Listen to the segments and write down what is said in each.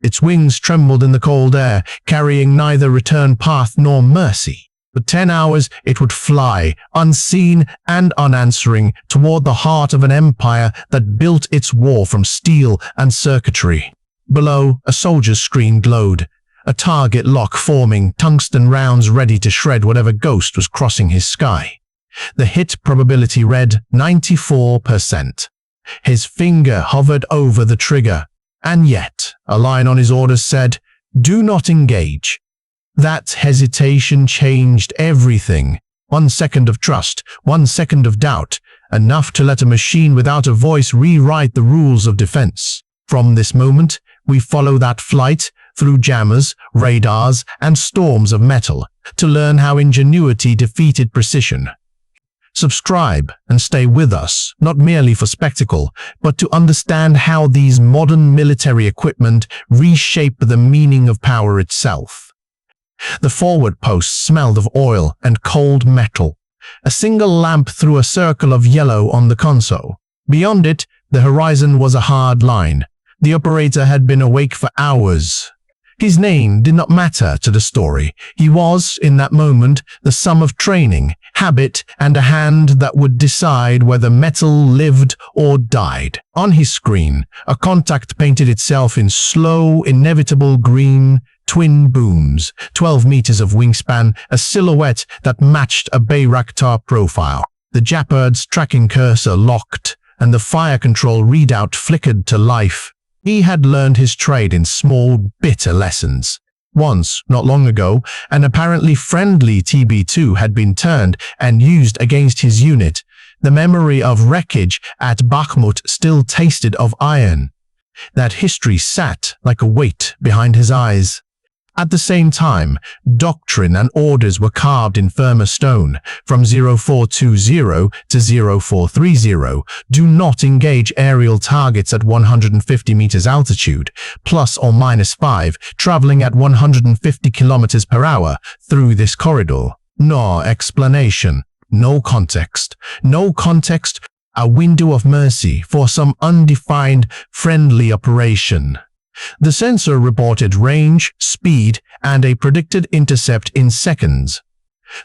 Its wings trembled in the cold air, carrying neither return path nor mercy. For 10 hours it would fly, unseen and unanswering, toward the heart of an empire that built its war from steel and circuitry. Below, a soldier's screen glowed, a target lock forming, tungsten rounds ready to shred whatever ghost was crossing his sky. The hit probability read 94%. His finger hovered over the trigger, and yet a line on his orders said, "Do not engage." That hesitation changed everything. 1 second of trust, 1 second of doubt, enough to let a machine without a voice rewrite the rules of defense. From this moment, we follow that flight through jammers, radars, and storms of metal to learn how ingenuity defeated precision. Subscribe and stay with us, not merely for spectacle, but to understand how these modern military equipment reshape the meaning of power itself. The forward post smelled of oil and cold metal. A single lamp threw a circle of yellow on the console. Beyond it, the horizon was a hard line. The operator had been awake for hours. His name did not matter to the story. He was, in that moment, the sum of training, habit, and a hand that would decide whether metal lived or died. On his screen, a contact painted itself in slow, inevitable green, twin booms, 12 meters of wingspan, a silhouette that matched a Bayraktar profile. The Japard's tracking cursor locked, and the fire control readout flickered to life. He had learned his trade in small, bitter lessons. Once, not long ago, an apparently friendly TB2 had been turned and used against his unit. The memory of wreckage at Bakhmut still tasted of iron. That history sat like a weight behind his eyes. At the same time, doctrine and orders were carved in firmer stone. From 0420 to 0430, do not engage aerial targets at 150 meters altitude, plus or minus 5, traveling at 150 kilometers per hour through this corridor. No explanation, no context, a window of mercy for some undefined, friendly operation. The sensor reported range, speed, and a predicted intercept in seconds.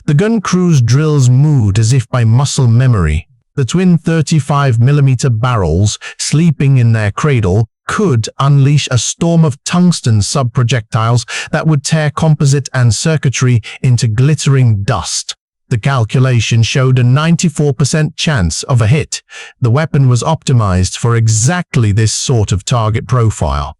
The gun crew's drills moved as if by muscle memory. The twin 35mm barrels, sleeping in their cradle, could unleash a storm of tungsten sub-projectiles that would tear composite and circuitry into glittering dust. The calculation showed a 94% chance of a hit. The weapon was optimized for exactly this sort of target profile.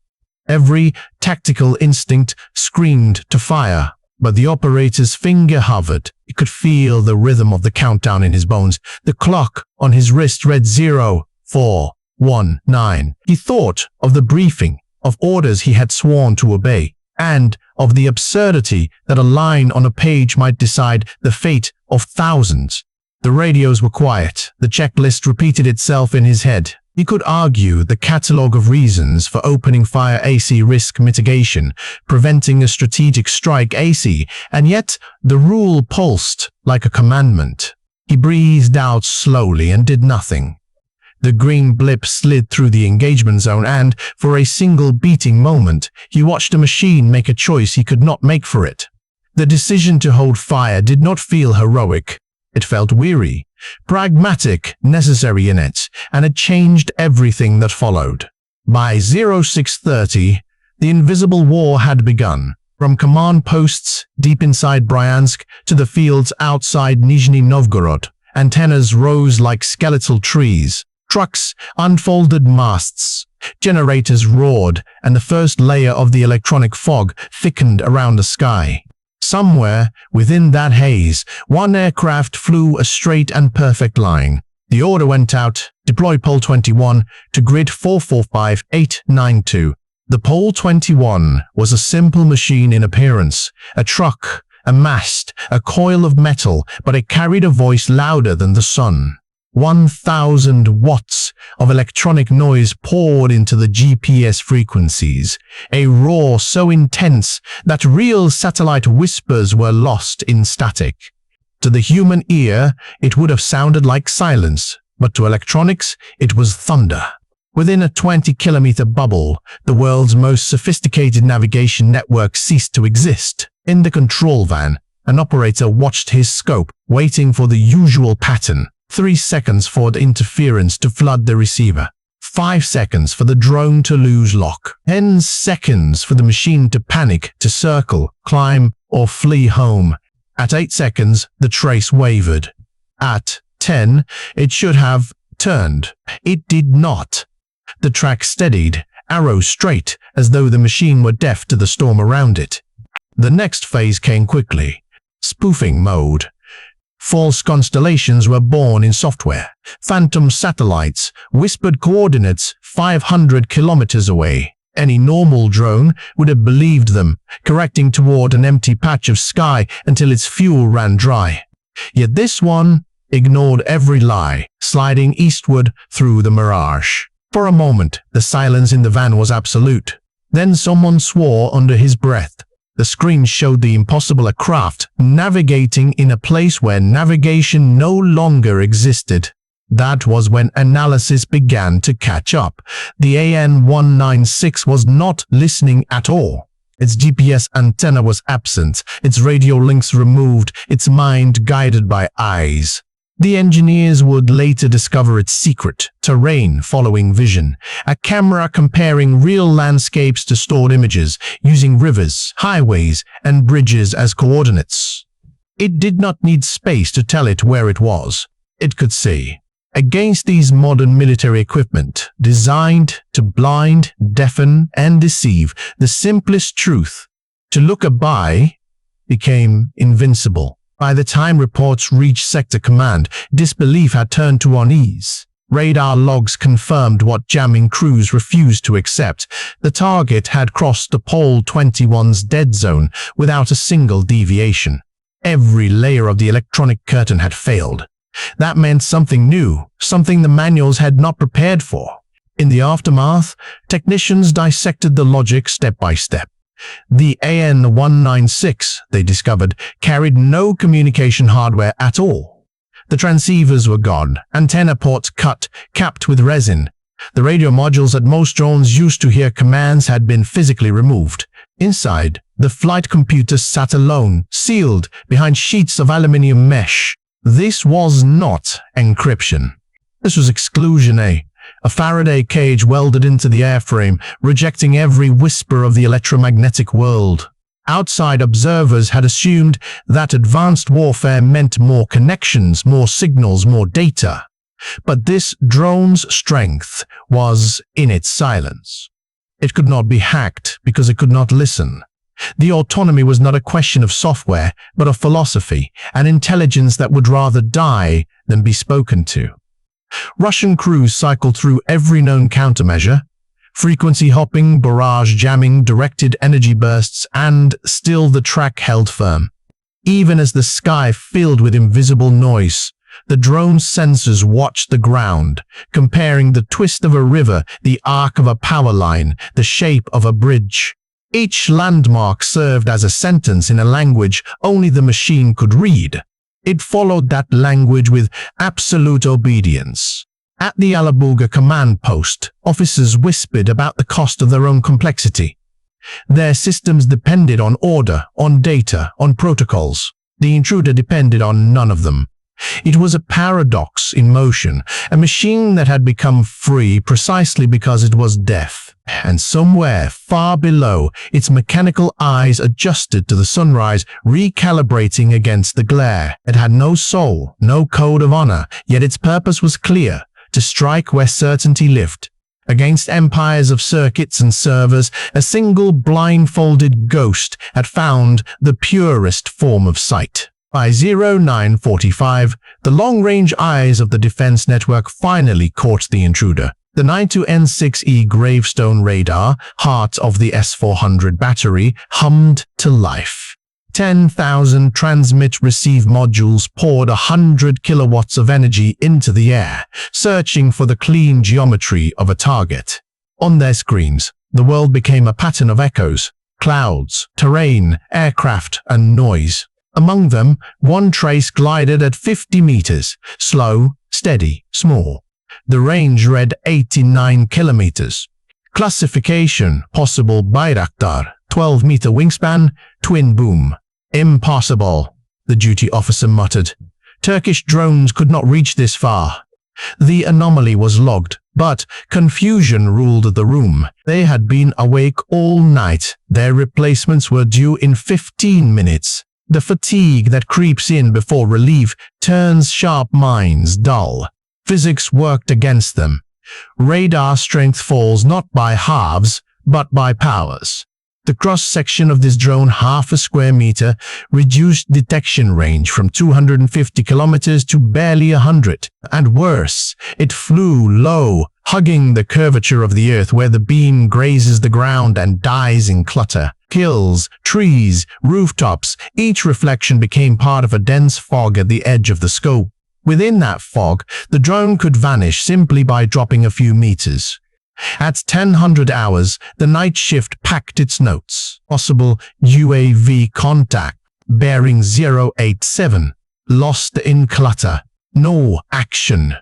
Every tactical instinct screamed to fire, but the operator's finger hovered. He could feel the rhythm of the countdown in his bones. The clock on his wrist read 0419. He thought of the briefing, of orders he had sworn to obey, and of the absurdity that a line on a page might decide the fate of thousands. The radios were quiet. The checklist repeated itself in his head. He could argue the catalogue of reasons for opening fire AC risk mitigation, preventing a strategic strike AC, and yet the rule pulsed like a commandment. He breathed out slowly and did nothing. The green blip slid through the engagement zone and, for a single beating moment, he watched a machine make a choice he could not make for it. The decision to hold fire did not feel heroic. It felt weary, pragmatic, necessary in it, and it changed everything that followed. By 0630, the invisible war had begun. From command posts deep inside Bryansk to the fields outside Nizhny Novgorod, antennas rose like skeletal trees. Trucks unfolded masts. Generators roared, and the first layer of the electronic fog thickened around the sky. Somewhere within that haze, one aircraft flew a straight and perfect line. The order went out, deploy Pole 21 to grid 445892. The Pole 21 was a simple machine in appearance, a truck, a mast, a coil of metal, but it carried a voice louder than the sun. 1,000 watts of electronic noise poured into the GPS frequencies, a roar so intense that real satellite whispers were lost in static. To the human ear, it would have sounded like silence, but to electronics, it was thunder. Within a 20-kilometer bubble, the world's most sophisticated navigation network ceased to exist. In the control van, an operator watched his scope, waiting for the usual pattern. 3 seconds for the interference to flood the receiver. 5 seconds for the drone to lose lock. 10 seconds for the machine to panic, to circle, climb, or flee home. At 8 seconds, the trace wavered. At 10, it should have turned. It did not. The track steadied, arrow straight, as though the machine were deaf to the storm around it. The next phase came quickly. Spoofing mode. False constellations were born in software. Phantom satellites, whispered coordinates 500 kilometers away. Any normal drone would have believed them, correcting toward an empty patch of sky until its fuel ran dry. Yet this one ignored every lie, sliding eastward through the mirage. For a moment, the silence in the van was absolute. Then someone swore under his breath. The screen showed the impossible: a craft navigating in a place where navigation no longer existed. That was when analysis began to catch up. The AN-196 was not listening at all. Its GPS antenna was absent, its radio links removed, its mind guided by eyes. The engineers would later discover its secret: terrain following vision, a camera comparing real landscapes to stored images, using rivers, highways, and bridges as coordinates. It did not need space to tell it where it was. It could see. Against these modern military equipment, designed to blind, deafen, and deceive, the simplest truth, to look by, became invincible. By the time reports reached Sector Command, disbelief had turned to unease. Radar logs confirmed what jamming crews refused to accept. The target had crossed the Pole 21's dead zone without a single deviation. Every layer of the electronic curtain had failed. That meant something new, something the manuals had not prepared for. In the aftermath, technicians dissected the logic step by step. The AN-196, they discovered, carried no communication hardware at all. The transceivers were gone, antenna ports cut, capped with resin. The radio modules that most drones used to hear commands had been physically removed. Inside, the flight computer sat alone, sealed behind sheets of aluminium mesh. This was not encryption. This was exclusion, a Faraday cage welded into the airframe, rejecting every whisper of the electromagnetic world. Outside observers had assumed that advanced warfare meant more connections, more signals, more data. But this drone's strength was in its silence. It could not be hacked because it could not listen. The autonomy was not a question of software, but of philosophy, an intelligence that would rather die than be spoken to. Russian crews cycled through every known countermeasure: frequency hopping, barrage jamming, directed energy bursts, and still the track held firm. Even as the sky filled with invisible noise, the drone's sensors watched the ground, comparing the twist of a river, the arc of a power line, the shape of a bridge. Each landmark served as a sentence in a language only the machine could read. It followed that language with absolute obedience. At the Alabuga command post, officers whispered about the cost of their own complexity. Their systems depended on order, on data, on protocols. The intruder depended on none of them. It was a paradox in motion, a machine that had become free precisely because it was deaf. And somewhere far below, its mechanical eyes adjusted to the sunrise, recalibrating against the glare. It had no soul, no code of honor, yet its purpose was clear: to strike where certainty lived. Against empires of circuits and servers, a single blindfolded ghost had found the purest form of sight. By 0945, the long-range eyes of the defense network finally caught the intruder. The 92N6E gravestone radar, heart of the S400 battery, hummed to life. 10,000 transmit-receive modules poured 100 kilowatts of energy into the air, searching for the clean geometry of a target. On their screens, the world became a pattern of echoes: clouds, terrain, aircraft, and noise. Among them, one trace glided at 50 meters, slow, steady, small. The range read 89 kilometers. Classification: possible Bayraktar, 12-meter wingspan, twin boom. Impossible, the duty officer muttered. Turkish drones could not reach this far. The anomaly was logged, but confusion ruled the room. They had been awake all night. Their replacements were due in 15 minutes. The fatigue that creeps in before relief turns sharp minds dull. Physics worked against them. Radar strength falls not by halves, but by powers. The cross-section of this drone, half a square meter, reduced detection range from 250 kilometers to barely 100. And worse, it flew low, hugging the curvature of the earth where the beam grazes the ground and dies in clutter. Hills, trees, rooftops, each reflection became part of a dense fog at the edge of the scope. Within that fog, the drone could vanish simply by dropping a few meters. At 1000 hours, the night shift packed its notes. Possible UAV contact, bearing 087. Lost in clutter. No action.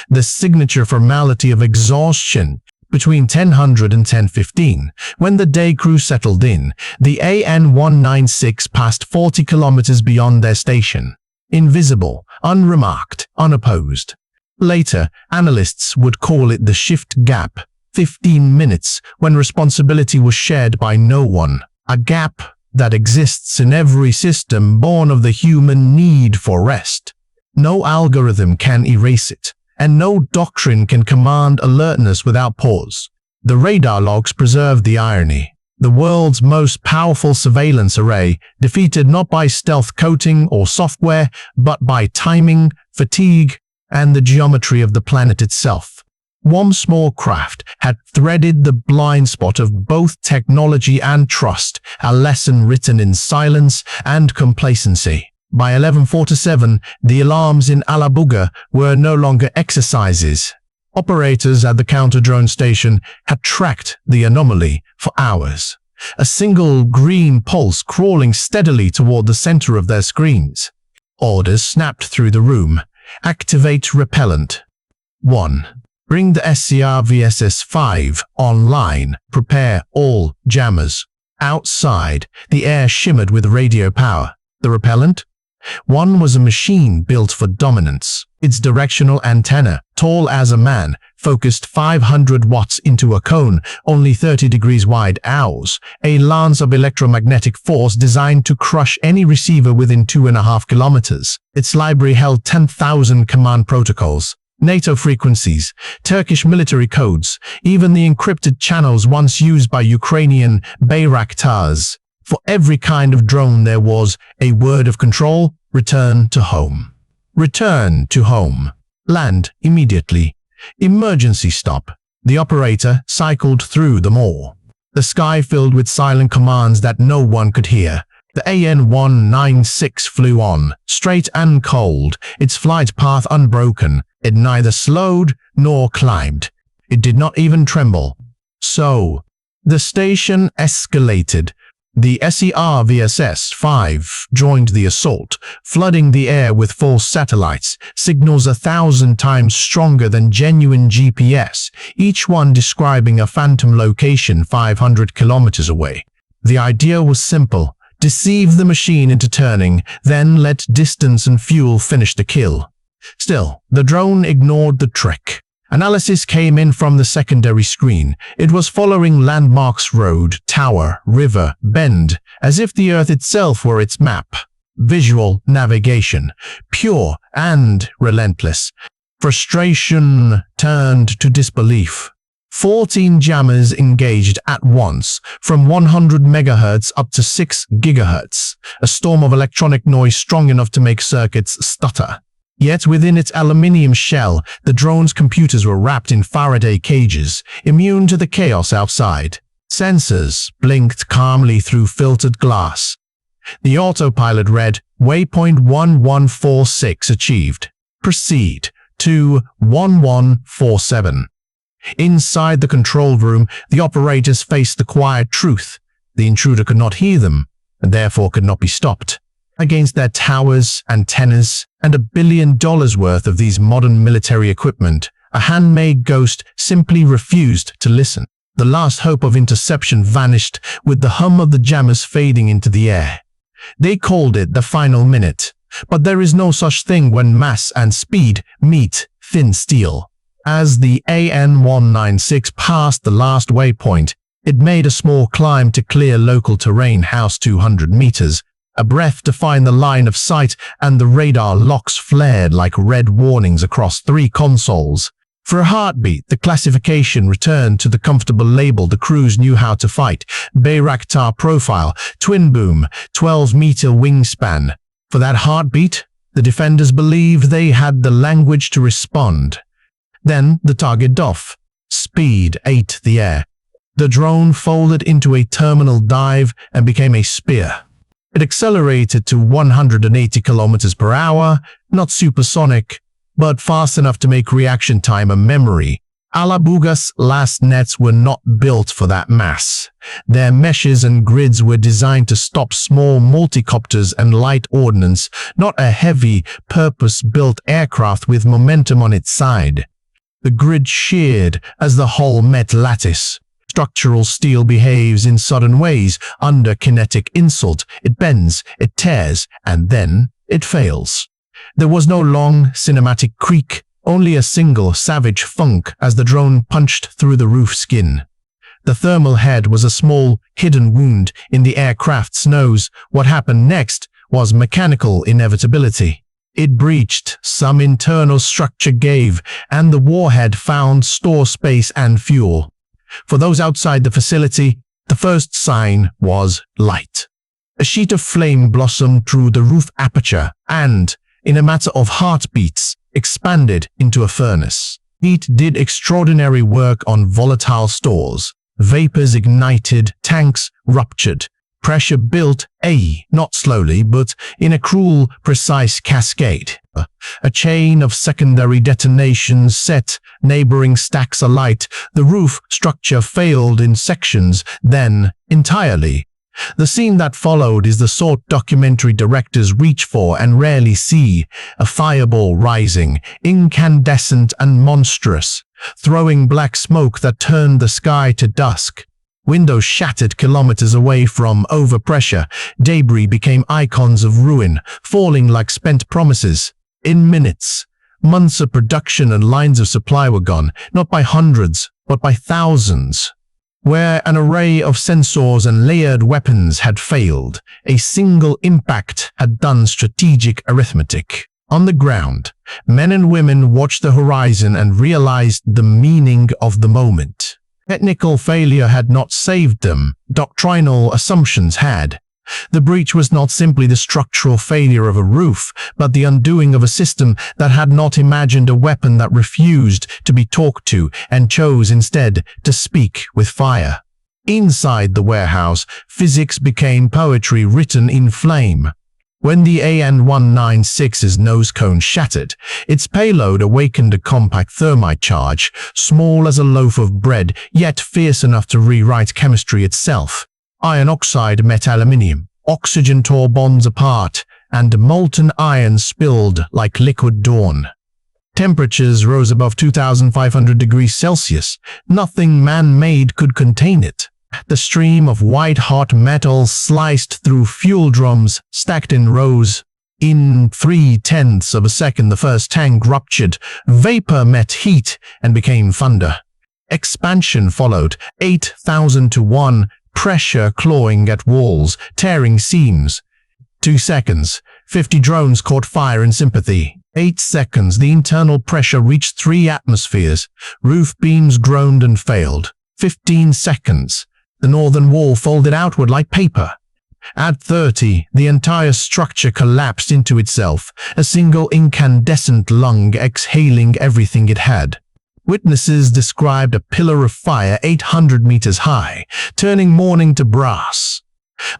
The signature formality of exhaustion. Between 1000 and 1015, when the day crew settled in, the AN-196 passed 40 kilometers beyond their station. Invisible, unremarked, unopposed. Later, analysts would call it the shift gap. 15 minutes, when responsibility was shared by no one. A gap that exists in every system born of the human need for rest. No algorithm can erase it, and no doctrine can command alertness without pause. The radar logs preserve the irony. The world's most powerful surveillance array, defeated not by stealth coating or software, but by timing, fatigue, and the geometry of the planet itself. One small craft had threaded the blind spot of both technology and trust, a lesson written in silence and complacency. By 1147, the alarms in Alabuga were no longer exercises. Operators at the counter-drone station had tracked the anomaly for hours. A single green pulse crawling steadily toward the center of their screens. Orders snapped through the room. Activate repellent. 1. Bring the SCR-VSS-5 online. Prepare all jammers. Outside, the air shimmered with radio power. The repellent? One was a machine built for dominance. Its directional antenna, tall as a man, focused 500 watts into a cone, only 30 degrees wide. Ours, a lance of electromagnetic force designed to crush any receiver within 2.5 kilometers. Its library held 10,000 command protocols. NATO frequencies, Turkish military codes, even the encrypted channels once used by Ukrainian Bayraktars. For every kind of drone there was a word of control: return to home. Return to home. Land immediately. Emergency stop. The operator cycled through them all. The sky filled with silent commands that no one could hear. The AN-196 flew on, straight and cold, its flight path unbroken. It neither slowed nor climbed. It did not even tremble. So, the station escalated. The SCR-VSS-5 joined the assault, flooding the air with false satellites, signals 1,000 times stronger than genuine GPS, each one describing a phantom location 500 kilometers away. The idea was simple: deceive the machine into turning, then let distance and fuel finish the kill. Still, the drone ignored the trick. Analysis came in from the secondary screen. It was following landmarks: road, tower, river, bend, as if the Earth itself were its map. Visual navigation, pure and relentless. Frustration turned to disbelief. 14 jammers engaged at once, from 100 megahertz up to 6 gigahertz, a storm of electronic noise strong enough to make circuits stutter. Yet within its aluminium shell, the drone's computers were wrapped in Faraday cages, immune to the chaos outside. Sensors blinked calmly through filtered glass. The autopilot read, waypoint 1146 achieved. Proceed to 1147. Inside the control room, the operators faced the quiet truth. The intruder could not hear them, and therefore could not be stopped. Against their towers, antennas, and $1 billion worth of these modern military equipment, A handmade ghost simply refused to listen. The last hope of interception vanished with the hum of the jammers fading into the air. They called it the final minute, but there is no such thing when mass and speed meet thin steel. As the AN-196 passed the last waypoint, it made a small climb to clear local terrain house 200 meters. A breath defined the line of sight, and the radar locks flared like red warnings across 3 consoles. For a heartbeat, the classification returned to the comfortable label the crews knew how to fight: Bayraktar profile, twin boom, 12-meter wingspan. For that heartbeat, the defenders believed they had the language to respond. Then the target off. Speed ate the air. The drone folded into a terminal dive and became a spear. It accelerated to 180 kilometers per hour, not supersonic, but fast enough to make reaction time a memory. Alabuga's last nets were not built for that mass. Their meshes and grids were designed to stop small multicopters and light ordnance, not a heavy, purpose-built aircraft with momentum on its side. The grid sheared as the hull met lattice. Structural steel behaves in sudden ways. Under kinetic insult, it bends, it tears, and then it fails. There was no long, cinematic creak, only a single, savage thunk as the drone punched through the roof skin. The thermal head was a small, hidden wound in the aircraft's nose. What happened next was mechanical inevitability. It breached, some internal structure gave, and the warhead found store space and fuel. For those outside the facility, the first sign was light. A sheet of flame blossomed through the roof aperture and, in a matter of heartbeats, expanded into a furnace. Heat did extraordinary work on volatile stores. Vapors ignited, tanks ruptured. Pressure built, not slowly, but in a cruel, precise cascade. A chain of secondary detonations set neighboring stacks alight. The roof structure failed in sections, then entirely. The scene that followed is the sort documentary directors reach for and rarely see: a fireball rising, incandescent and monstrous, throwing black smoke that turned the sky to dusk. Windows shattered kilometers away from overpressure. Debris became icons of ruin, falling like spent promises. In minutes, months of production and lines of supply were gone, not by hundreds, but by thousands. Where an array of sensors and layered weapons had failed, a single impact had done strategic arithmetic. On the ground, men and women watched the horizon and realized the meaning of the moment. Technical failure had not saved them, doctrinal assumptions had. The breach was not simply the structural failure of a roof, but the undoing of a system that had not imagined a weapon that refused to be talked to and chose instead to speak with fire. Inside the warehouse, physics became poetry written in flame. When the AN-196's nose cone shattered, its payload awakened a compact thermite charge, small as a loaf of bread, yet fierce enough to rewrite chemistry itself. Iron oxide met aluminium, oxygen tore bonds apart, and molten iron spilled like liquid dawn. Temperatures rose above 2,500 degrees Celsius. Nothing man-made could contain it. The stream of white-hot metal sliced through fuel drums, stacked in rows. In 0.3 of a second, the first tank ruptured. Vapor met heat and became thunder. Expansion followed, 8,000 to 1, pressure clawing at walls, tearing seams. 2 seconds, 50 drones caught fire in sympathy. 8 seconds, the internal pressure reached 3 atmospheres. Roof beams groaned and failed. 15 seconds. The northern wall folded outward like paper. At 30, the entire structure collapsed into itself, a single incandescent lung exhaling everything it had. Witnesses described a pillar of fire 800 meters high, turning morning to brass.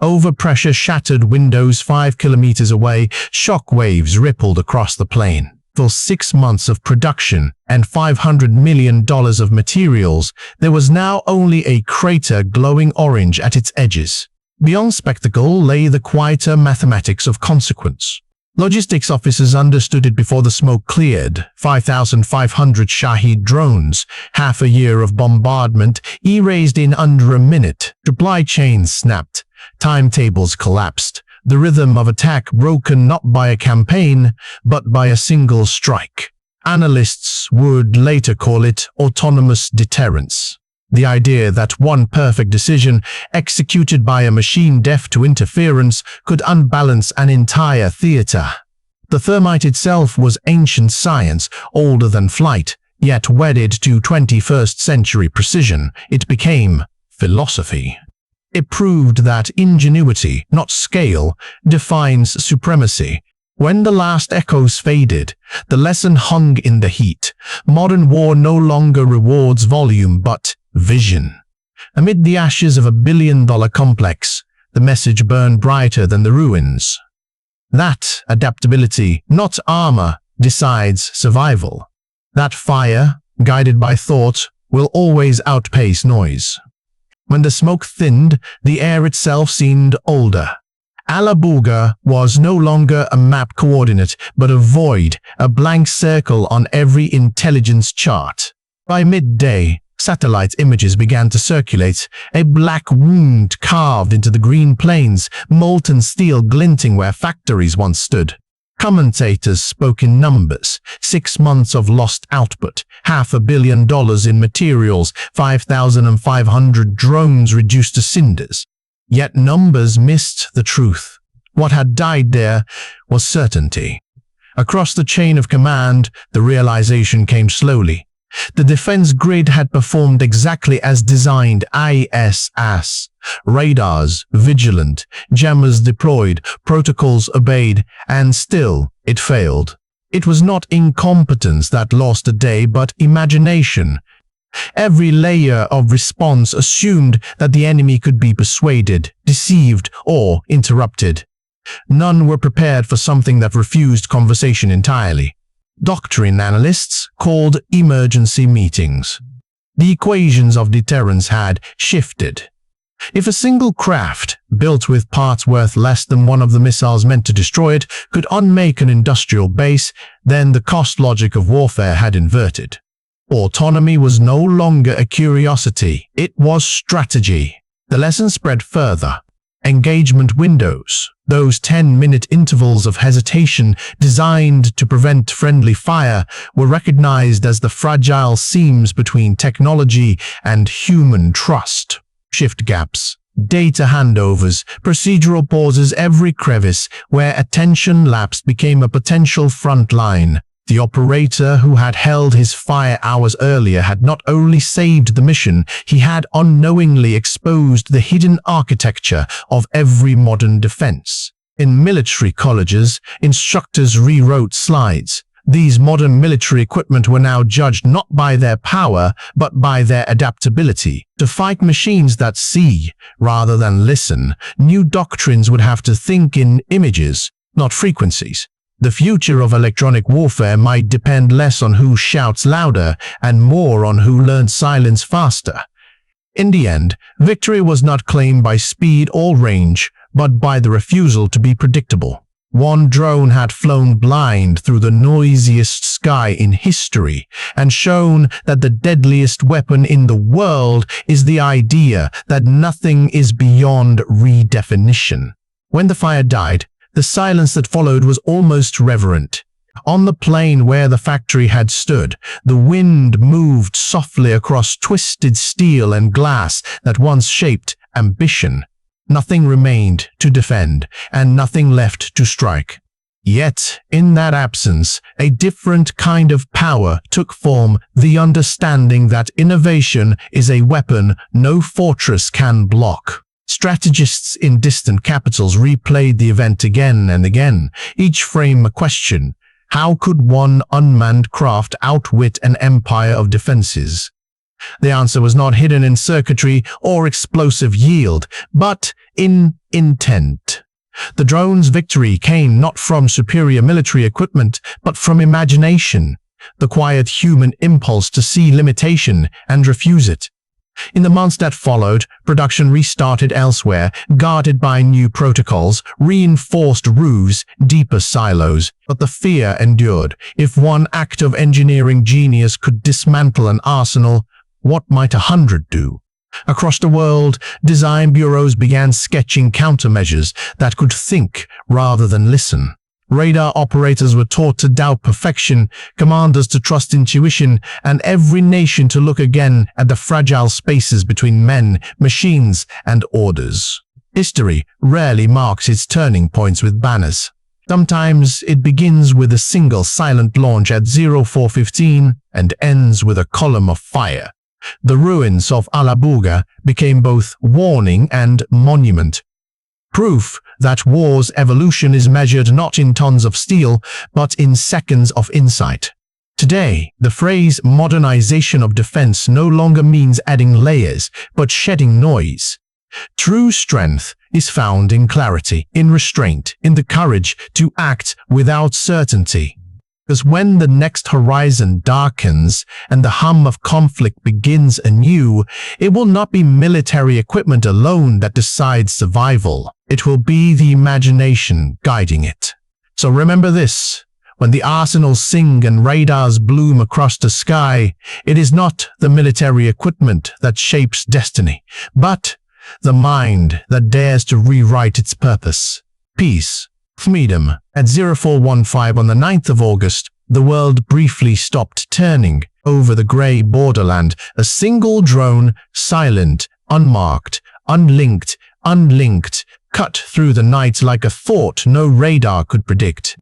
Overpressure shattered windows 5 kilometers away. Shock waves rippled across the plain. For 6 months of production and $500 million of materials, there was now only a crater glowing orange at its edges. Beyond spectacle lay the quieter mathematics of consequence. Logistics officers understood it before the smoke cleared. 5,500 Shahed drones, half a year of bombardment, erased in under a minute. Supply chains snapped. Timetables collapsed. The rhythm of attack broken not by a campaign, but by a single strike. Analysts would later call it autonomous deterrence. The idea that one perfect decision, executed by a machine deaf to interference, could unbalance an entire theater. The thermite itself was ancient science, older than flight, yet wedded to 21st century precision. It became philosophy. It proved that ingenuity, not scale, defines supremacy. When the last echoes faded, the lesson hung in the heat. Modern war no longer rewards volume but vision. Amid the ashes of $1 billion complex, the message burned brighter than the ruins. That adaptability, not armor, decides survival. That fire, guided by thought, will always outpace noise. When the smoke thinned, the air itself seemed older. Alabuga was no longer a map coordinate, but a void, a blank circle on every intelligence chart. By midday, satellite images began to circulate, a black wound carved into the green plains, molten steel glinting where factories once stood. Commentators spoke in numbers: 6 months of lost output, $500 million in materials, 5,500 drones reduced to cinders. Yet numbers missed the truth. What had died there was certainty. Across the chain of command, the realization came slowly. The defense grid had performed exactly as designed. ISS, radars vigilant, jammers deployed, protocols obeyed, and still it failed. It was not incompetence that lost a day, but imagination. Every layer of response assumed that the enemy could be persuaded, deceived, or interrupted. None were prepared for something that refused conversation entirely. Doctrine analysts called emergency meetings. The equations of deterrence had shifted. If a single craft, built with parts worth less than one of the missiles meant to destroy it, could unmake an industrial base, then the cost logic of warfare had inverted. Autonomy was no longer a curiosity, it was strategy. The lesson spread further. Engagement windows, those 10-minute intervals of hesitation designed to prevent friendly fire, were recognized as the fragile seams between technology and human trust. Shift gaps, data handovers, procedural pauses, every crevice where attention lapsed became a potential front line. The operator who had held his fire hours earlier had not only saved the mission, he had unknowingly exposed the hidden architecture of every modern defense. In military colleges, instructors rewrote slides. These modern military equipment were now judged not by their power, but by their adaptability. To fight machines that see, rather than listen, new doctrines would have to think in images, not frequencies. The future of electronic warfare might depend less on who shouts louder and more on who learns silence faster. In the end, victory was not claimed by speed or range, but by the refusal to be predictable. One drone had flown blind through the noisiest sky in history and shown that the deadliest weapon in the world is the idea that nothing is beyond redefinition. When the fire died, the silence that followed was almost reverent. On the plain where the factory had stood, the wind moved softly across twisted steel and glass that once shaped ambition. Nothing remained to defend, and nothing left to strike. Yet, in that absence, a different kind of power took form, the understanding that innovation is a weapon no fortress can block. Strategists in distant capitals replayed the event again and again, each frame a question. How could one unmanned craft outwit an empire of defenses? The answer was not hidden in circuitry or explosive yield, but in intent. The drone's victory came not from superior military equipment, but from imagination, the quiet human impulse to see limitation and refuse it. In the months that followed, production restarted elsewhere, guarded by new protocols, reinforced roofs, deeper silos. But the fear endured. If one act of engineering genius could dismantle an arsenal, what might 100 do? Across the world, design bureaus began sketching countermeasures that could think rather than listen. Radar operators were taught to doubt perfection, commanders to trust intuition, and every nation to look again at the fragile spaces between men, machines, and orders. History rarely marks its turning points with banners. Sometimes it begins with a single silent launch at 0415 and ends with a column of fire. The ruins of Alabuga became both warning and monument. Proof that war's evolution is measured not in tons of steel, but in seconds of insight. Today, the phrase modernization of defense no longer means adding layers, but shedding noise. True strength is found in clarity, in restraint, in the courage to act without certainty. Because when the next horizon darkens and the hum of conflict begins anew, it will not be military equipment alone that decides survival. It will be the imagination guiding it. So remember this: when the arsenals sing and radars bloom across the sky, it is not the military equipment that shapes destiny, but the mind that dares to rewrite its purpose. Peace. Freedom. At 0415 on the 9th of August, the world briefly stopped turning over the grey borderland. A single drone, silent, unmarked, unlinked, cut through the night like a thought no radar could predict.